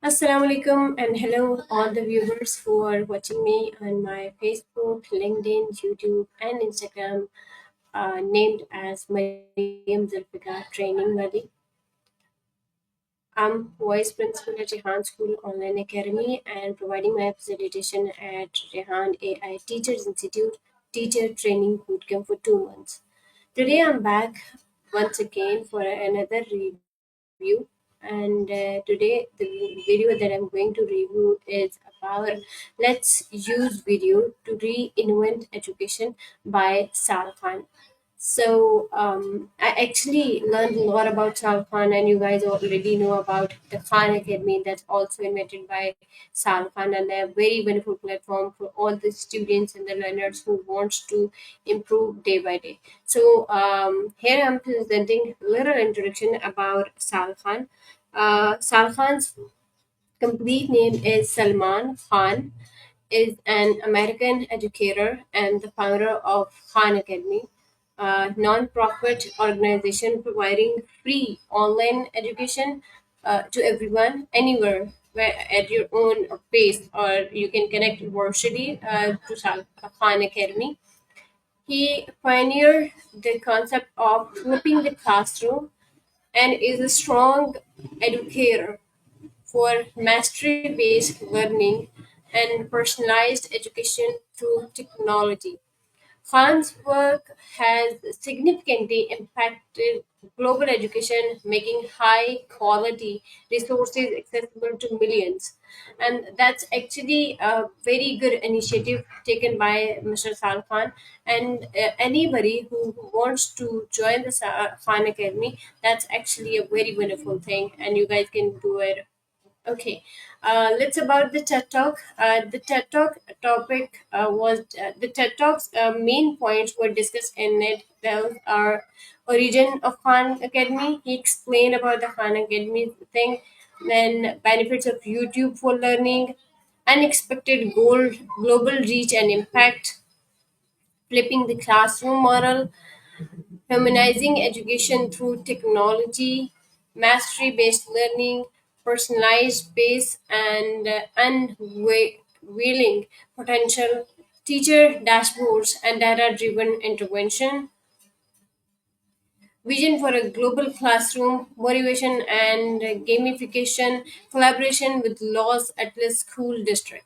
Assalamu alaikum and hello all the viewers who are watching me on my Facebook, LinkedIn, YouTube and Instagram named as Mariam Zulfikar Training Wali. I'm Vice Principal at Rehan School Online Academy and providing my facilitation at Rehan AI Teachers Institute Teacher Training Bootcamp for 2 months. Today I'm back once again for another review, and today the video that I'm going to review is about Let's Use Video to Reinvent Education by Sal Khan. I actually learned a lot about Sal Khan, and you guys already know about the Khan Academy that's also invented by Sal Khan, and a very wonderful platform for all the students and the learners who wants to improve day by day. Here I'm presenting a little introduction about Sal Khan. Sal Khan's complete name is Salman Khan, is an American educator and the founder of Khan Academy, a non-profit organization providing free online education to everyone, anywhere, where, at your own pace, or you can connect virtually to Khan Academy. He pioneered the concept of flipping the classroom and is a strong educator for mastery based learning and personalized education through technology. Khan's work has significantly impacted global education, making high quality resources accessible to millions. And that's actually a very good initiative taken by Mr. Sal Khan. And anybody who wants to join the Khan Academy, that's actually a very wonderful thing, and you guys can do it. Okay, let's about the TED Talk. The TED Talk topic was the TED Talk's main points were discussed in it. Those are origin of Khan Academy. He explained about the Khan Academy thing, then benefits of YouTube for learning, unexpected global reach and impact, flipping the classroom model, humanizing education through technology, mastery based learning, personalized pace, and unveiling potential, teacher dashboards, and data driven intervention, vision for a global classroom, motivation and gamification, collaboration with Los Atlas School District.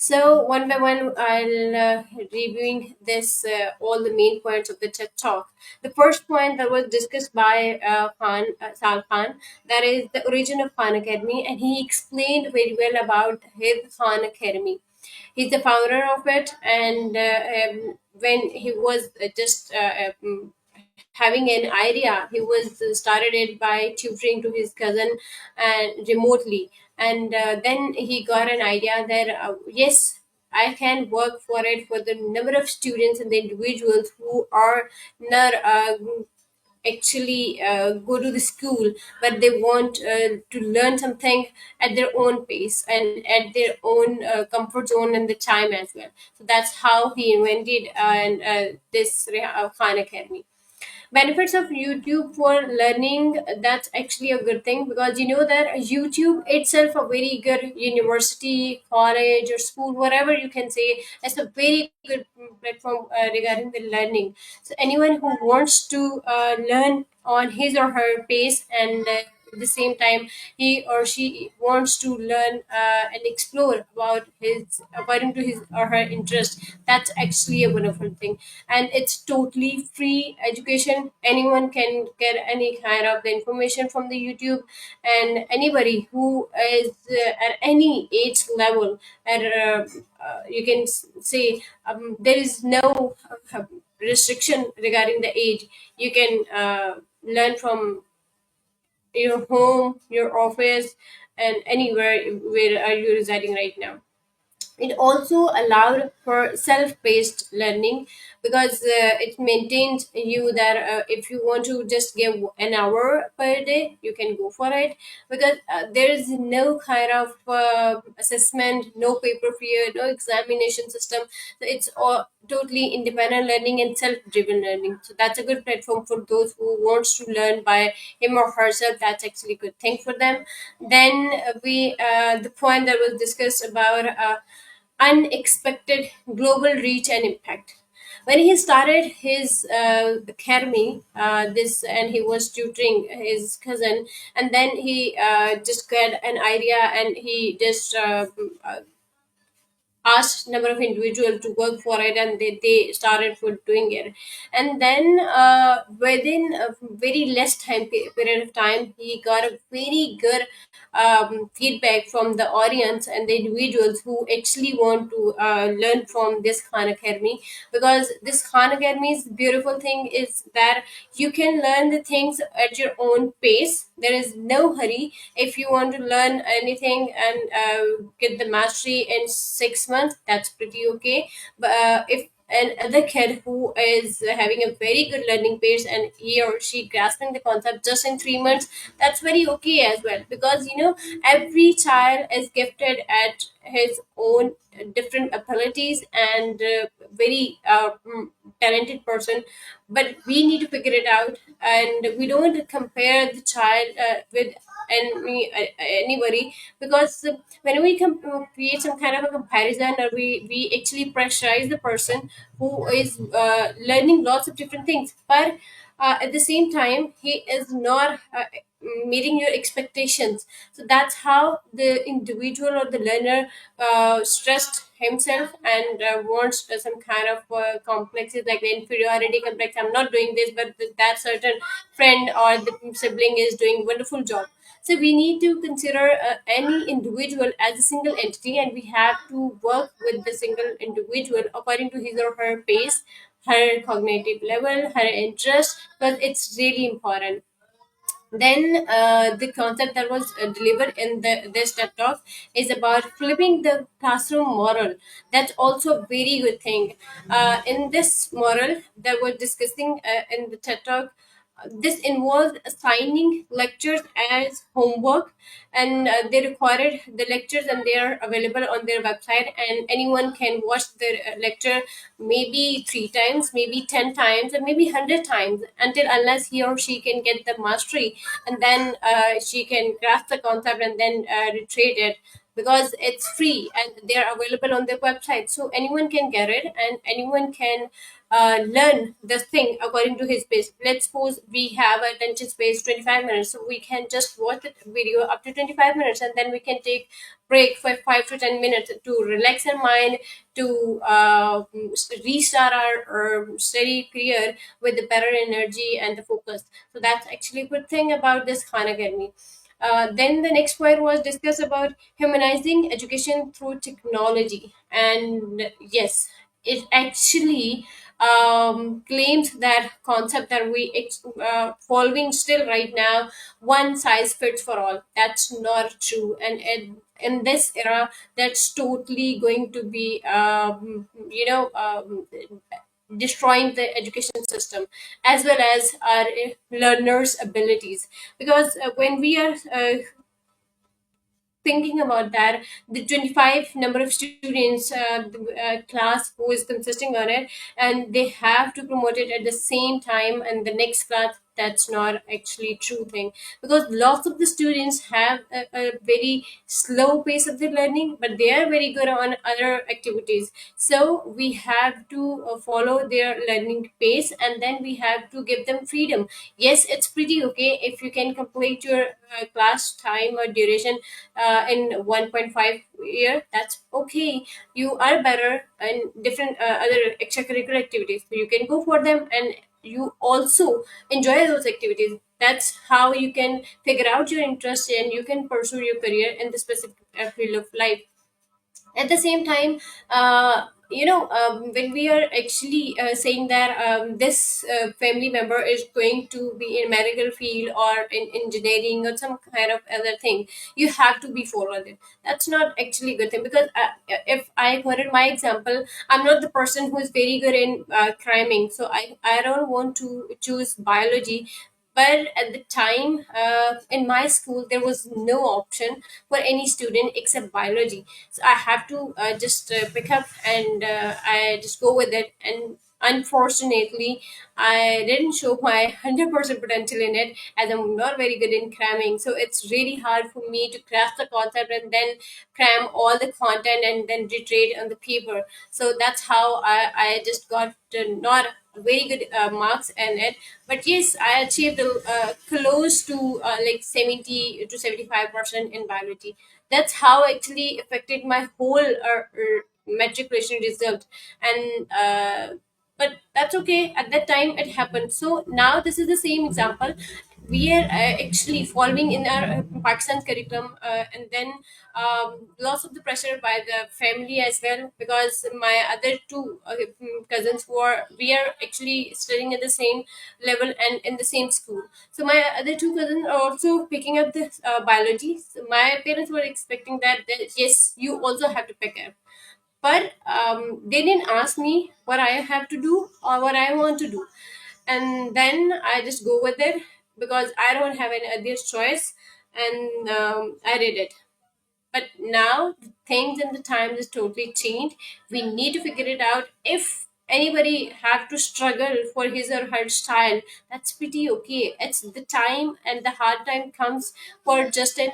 So one by one, I'll reviewing this all the main points of the TED Talk. The first point that was discussed by Sal Khan, that is the origin of Khan Academy, and he explained very well about his Khan Academy. He's the founder of it, and when he was having an idea, he was started it by tutoring to his cousin and remotely, and then he got an idea that yes, I can work for it for the number of students and the individuals who are not actually go to the school, but they want to learn something at their own pace and at their own comfort zone and the time as well. So that's how he invented this Khan Academy. Benefits of YouTube for learning, that's actually a good thing, because you know that YouTube itself a very good university, college or school, whatever you can say, it's a very good platform regarding the learning. So anyone who wants to learn on his or her pace, and at the same time he or she wants to learn and explore about his according to his or her interest, that's actually a wonderful thing. And it's totally free education. Anyone can get any kind of the information from the YouTube, and anybody who is at any age level, at you can say there is no restriction regarding the age. You can learn from your home, your office, and anywhere where are you residing right now. It also allowed for self-paced learning, because it maintains you that if you want to just give an hour per day, you can go for it, because there is no kind of assessment, no paper fear, no examination system. So it's all totally independent learning and self-driven learning. So that's a good platform for those who wants to learn by him or herself. That's actually a good thing for them. Then we the point that was discussed about unexpected global reach and impact. When he started his academy, this and he was tutoring his cousin, and then he just got an idea, and he just asked number of individuals to work for it, and they started for doing it. And then within a very less period of time, he got a very good feedback from the audience and the individuals who actually want to learn from this Khan Academy. Because this Khan Academy's beautiful thing is that you can learn the things at your own pace. There is no hurry. If you want to learn anything and get the mastery in 6 months, that's pretty okay. But if another kid who is having a very good learning pace and he or she grasping the concept just in 3 months, that's very okay as well. Because every child is gifted at his own different abilities, and very talented person, but we need to figure it out. And we don't compare the child with anybody, because when we create some kind of a comparison, or we actually pressurize the person who is learning lots of different things, but at the same time he is not meeting your expectations. So that's how the individual or the learner stressed himself and wants some kind of complexes, like the inferiority complex. I'm not doing this, but that certain friend or the sibling is doing wonderful job. So we need to consider any individual as a single entity, and we have to work with the single individual according to his or her pace, her cognitive level, her interest, because it's really important. Then the concept that was delivered in this TED talk is about flipping the classroom model. That's also a very good thing. In this model that we're discussing in the TED talk, this involved assigning lectures as homework, and they recorded the lectures and they are available on their website, and anyone can watch the lecture maybe 3 times, maybe 10 times, or maybe 100 times, until unless he or she can get the mastery, and then she can grasp the concept and then retrieve it, because it's free and they are available on their website. So anyone can get it, and anyone can learn this thing according to his pace. Let's suppose we have a attention space 25 minutes, so we can just watch the video up to 25 minutes, and then we can take break for 5 to 10 minutes to relax our mind, to restart our study period with the better energy and the focus. So that's actually a good thing about this Khan Academy. Then the next point was discuss about humanizing education through technology. And yes, it actually claims that concept that we following still right now, one size fits for all. That's not true. And in this era, that's totally going to be destroying the education system, as well as our learners abilities. Because when we are thinking about that, the 25 number of students class who is consisting on it, and they have to promote it at the same time and the next class, that's not actually true thing. Because lots of the students have a very slow pace of their learning, but they are very good on other activities. So we have to follow their learning pace, and then we have to give them freedom. Yes, it's pretty okay if you can complete your class time or duration in 1.5 year. That's okay. You are better in different other extracurricular activities, so you can go for them, and you also enjoy those activities. That's how you can figure out your interest and you can pursue your career in the specific field of life. At the same time, when we are actually saying that this family member is going to be in medical field or in engineering or some kind of other thing, you have to be forward it. That's not actually a good thing, because if I quoted my example, I'm not the person who is very good in criming, so I don't want to choose biology. But at the time, in my school, there was no option for any student except biology. So I have to just pick up, and I just go with it. And unfortunately, I didn't show my 100% potential in it, as I'm not very good in cramming. So it's really hard for me to grasp the concept and then cram all the content and then reiterate on the paper. So that's how I just got not very good marks in it. But yes, I achieved close to like 70 to 75% in biology. That's how actually affected my whole matriculation result. And but that's okay, at that time it happened. So now this is the same example. We are actually following in our Pakistan curriculum, and then lots of the pressure by the family as well, because my other two cousins who are we are actually studying at the same level and in the same school. So my other two cousins are also picking up this biology. So my parents were expecting that yes, you also have to pick up. But they didn't ask me what I have to do or what I want to do. And then I just go with it, because I don't have any other choice. And I did it. But now the things and the times is totally changed. We need to figure it out. If anybody have to struggle for his or her style, that's pretty okay. It's the time, and the hard time comes for just an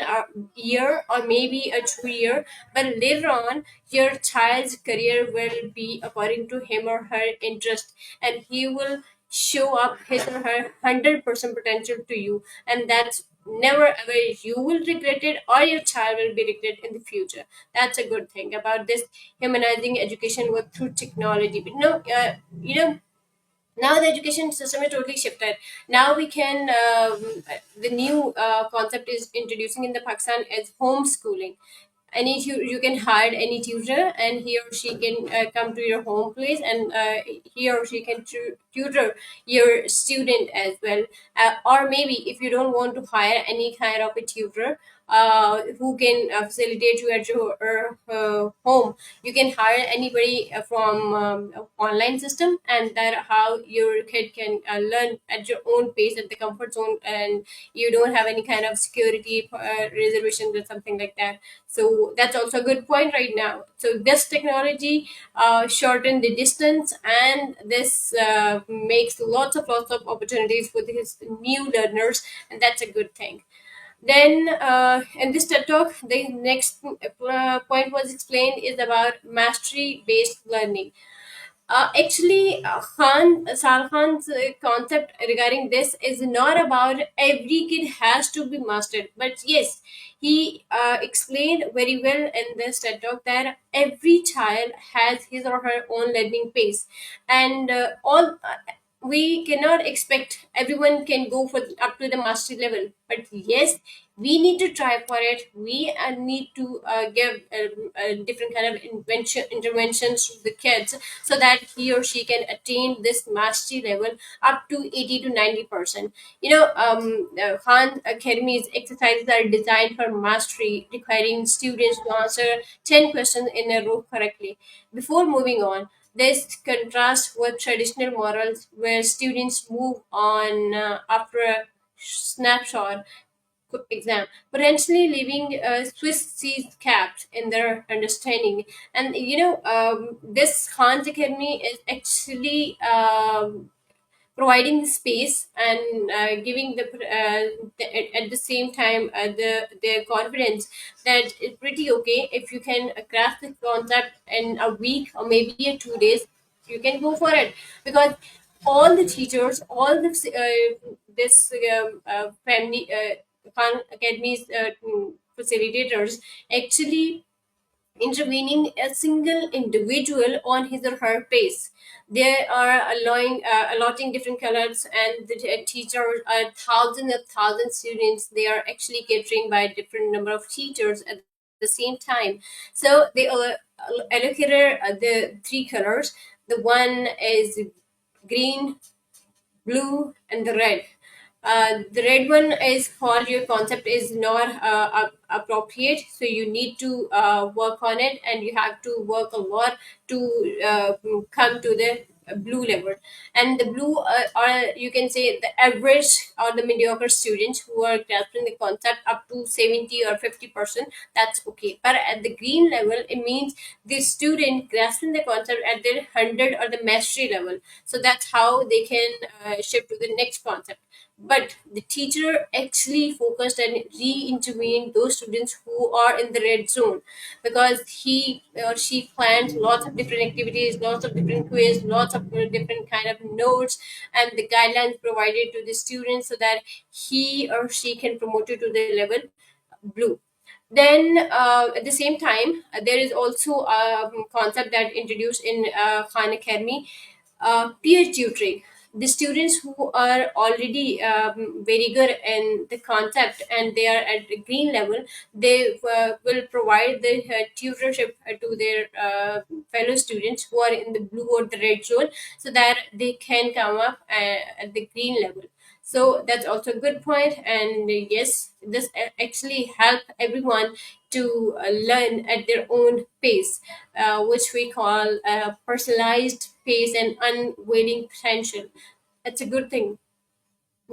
year or maybe a 2 year. But later on, your child's career will be according to him or her interest, and he will show up his or her 100% potential to you. And that's never ever you will regret it, or your child will be regret in the future. That's a good thing about this humanizing education with through technology. But no, now the education system is totally shifted. Now we can the new concept is introducing in the Pakistan as homeschooling. You can hire any tutor, and he or she can come to your home place, and he or she can tutor your student as well. Or maybe if you don't want to hire any kind of a tutor who can facilitate you at your home, you can hire anybody from online system, and that how your kid can learn at your own pace, at the comfort zone, and you don't have any kind of security reservations or something like that. So that's also a good point right now. So this technology shorten the distance, and this makes lots of opportunities for these new learners, and that's a good thing. Then in this TED talk, the next point was explained is about mastery based learning. Actually, Sal Khan's concept regarding this is not about every kid has to be mastered, but yes, he explained very well in this TED talk that every child has his or her own learning pace, and all. We cannot expect everyone can go for up to the mastery level, but yes, we need to try for it. We need to give different kind of interventions to the kids, so that he or she can attain this mastery level up to 80 to 90%. Khan Academy's exercises are designed for mastery, requiring students to answer 10 questions in a row correctly. Before moving on, this contrasts with traditional models where students move on after a snapshot exam, potentially leaving Swiss cheese caps in their understanding. And this Khan's Academy is actually providing the space and giving at the same time the confidence that it's pretty okay if you can grasp the concept in a week or maybe a 2 days, you can go for it. Because all the teachers, all the this family Khan Academy's facilitators actually intervening a single individual on his or her pace. They are allotting different colors, and the teachers are thousands and thousands students. They are actually catering by different number of teachers at the same time. So they allocated the three colors. The one is green, blue, and the red. The red one is called your concept is not appropriate, so you need to work on it, and you have to work a lot to come to the blue level. And the blue or you can say the average or the mediocre students who are grasping the concept up to 70 or 50%, that's okay. But at the green level, it means the student grasping the concept at their 100 or the mastery level. So that's how they can shift to the next concept. But the teacher actually focused and re-intervened those students who are in the red zone, because he or she planned lots of different activities, lots of different quiz, lots of different kind of notes and the guidelines provided to the students, so that he or she can promote it to the level blue. Then at the same time, there is also a concept that introduced in Khan Academy, peer tutoring. The students who are already very good in the concept and they are at the green level, they will provide the tutorship to their fellow students who are in the blue or the red zone, so that they can come up at the green level. So that's also a good point. And yes, this actually help everyone to learn at their own pace, which we call personalized pace and unwavering potential. That's a good thing.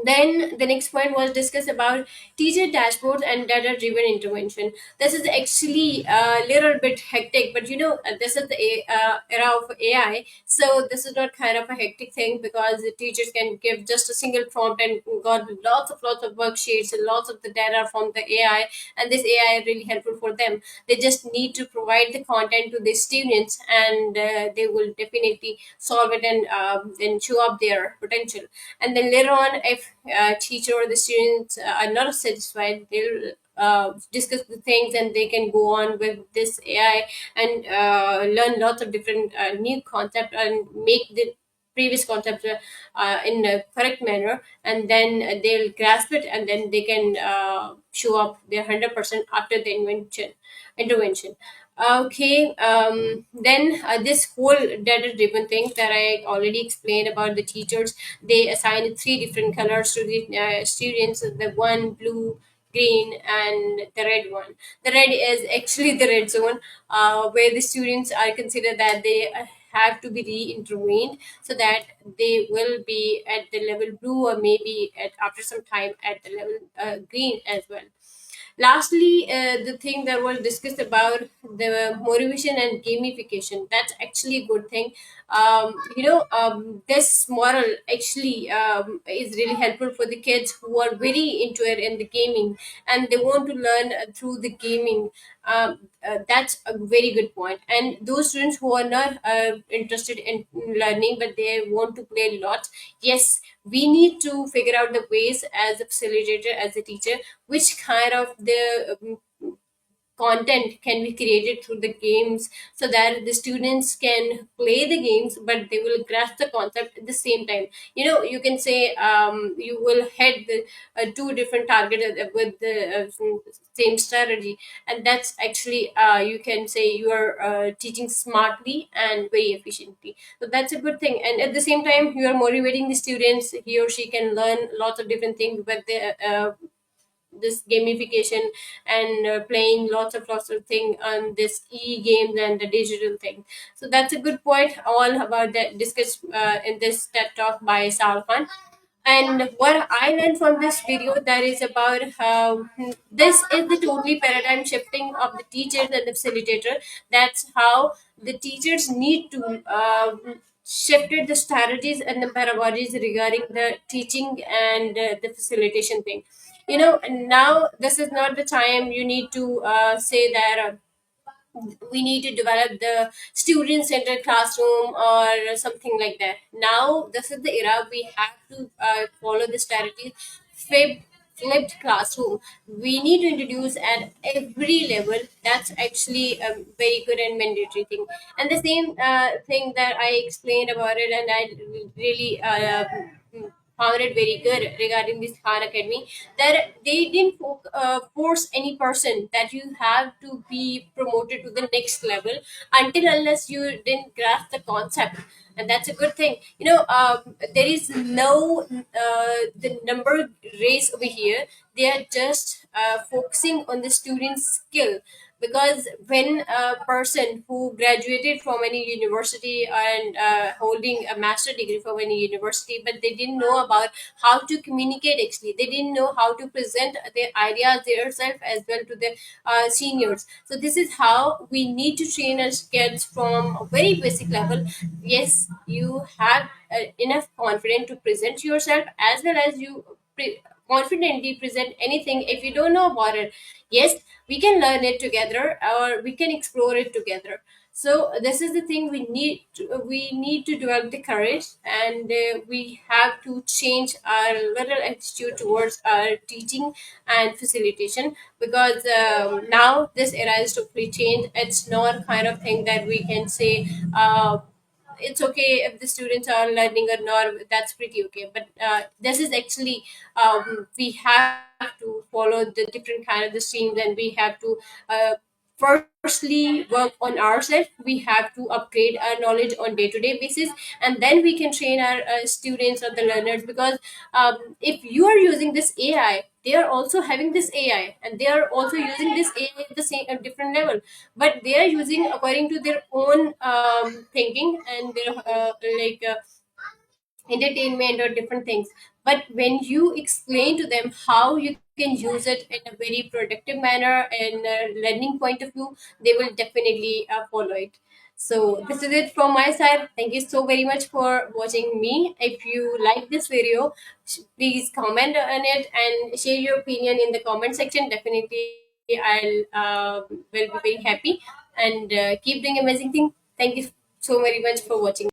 Then the next point was discussed about teacher dashboards and data driven intervention. This is actually a little bit hectic, but this is the era of AI. So this is not kind of a hectic thing, because the teachers can give just a single prompt and got lots of worksheets and lots of the data from the AI, and this AI is really helpful for them. They just need to provide the content to the students, and they will definitely solve it and then show up their potential. And then later on, if teacher or the students are not satisfied, they'll discuss the things and they can go on with this AI and learn lots of different new concept and make the previous concept in a correct manner, and then they'll grasp it, and then they can show up their 100% after the intervention. Okay, then this whole data driven thing that I already explained about the teachers, they assign three different colors to the students: the one blue, green, and the red one. The red is actually the red zone, where the students are considered that they have to be re-intervened, so that they will be at the level blue, or maybe after some time at the level green as well. Lastly, the thing that was discussed about the motivation and gamification, that's actually a good thing. This model actually is really helpful for the kids who are very into it in the gaming, and they want to learn through the gaming. That's a very good point. And those students who are not interested in learning but they want to play lots, yes, we need to figure out the ways as a facilitator, as a teacher, which kind of the content can be created through the games, so that the students can play the games but they will grasp the concept at the same time. You can say you will hit the two different targets with the same strategy, and that's actually you can say you are teaching smartly and very efficiently. So that's a good thing, and at the same time you are motivating the students. He or she can learn lots of different things with the this gamification and playing lots of thing on this e-games and the digital thing. So that's a good point, all about that discussed in this TED talk by Salman. And what I learned from this video, that is about how this is the totally paradigm shifting of the teachers and the facilitator. That's how the teachers need to shifted the strategies and the pedagogies regarding the teaching and the facilitation thing. And now this is not the time you need to say that we need to develop the student centered classroom or something like that. Now this is the era we have to follow the strategy. Flipped classroom we need to introduce at every level. That's actually a very good and mandatory thing. And the same thing that I explained about it, and I really found it very good regarding this Khan Academy, that they didn't force any person that you have to be promoted to the next level until unless you didn't grasp the concept. And that's a good thing. There is no the number race over here. They are just focusing on the student's skill, because when a person who graduated from any university and holding a master degree from any university, but they didn't know about how to communicate, actually they didn't know how to present their ideas themselves as well to the seniors. So this is how we need to train our kids from a very basic level. Yes, you have enough confidence to present yourself, as well as you confidently present anything. If you don't know about it, yes, we can learn it together or we can explore it together. So this is the thing, we need to develop the courage, and we have to change our little attitude towards our teaching and facilitation, because now this era is totally changed. It's not kind of thing that we can say it's okay if the students are learning or not, that's pretty okay. But this is actually, we have to follow the different kind of the streams, and we have to uh, firstly work on ourselves. We have to upgrade our knowledge on day-to-day basis, and then we can train our students or the learners. Because if you are using this AI, they are also having this AI, and they are also using this AI at the same different level, but they are using according to their own thinking and their entertainment or different things. But when you explain to them how you can use it in a very productive manner and a learning point of view, they will definitely follow it. So this is it from my side. Thank you so very much for watching me. If you like this video, please comment on it and share your opinion in the comment section. Definitely I'll will be very happy, and keep doing amazing thing. Thank you so very much for watching.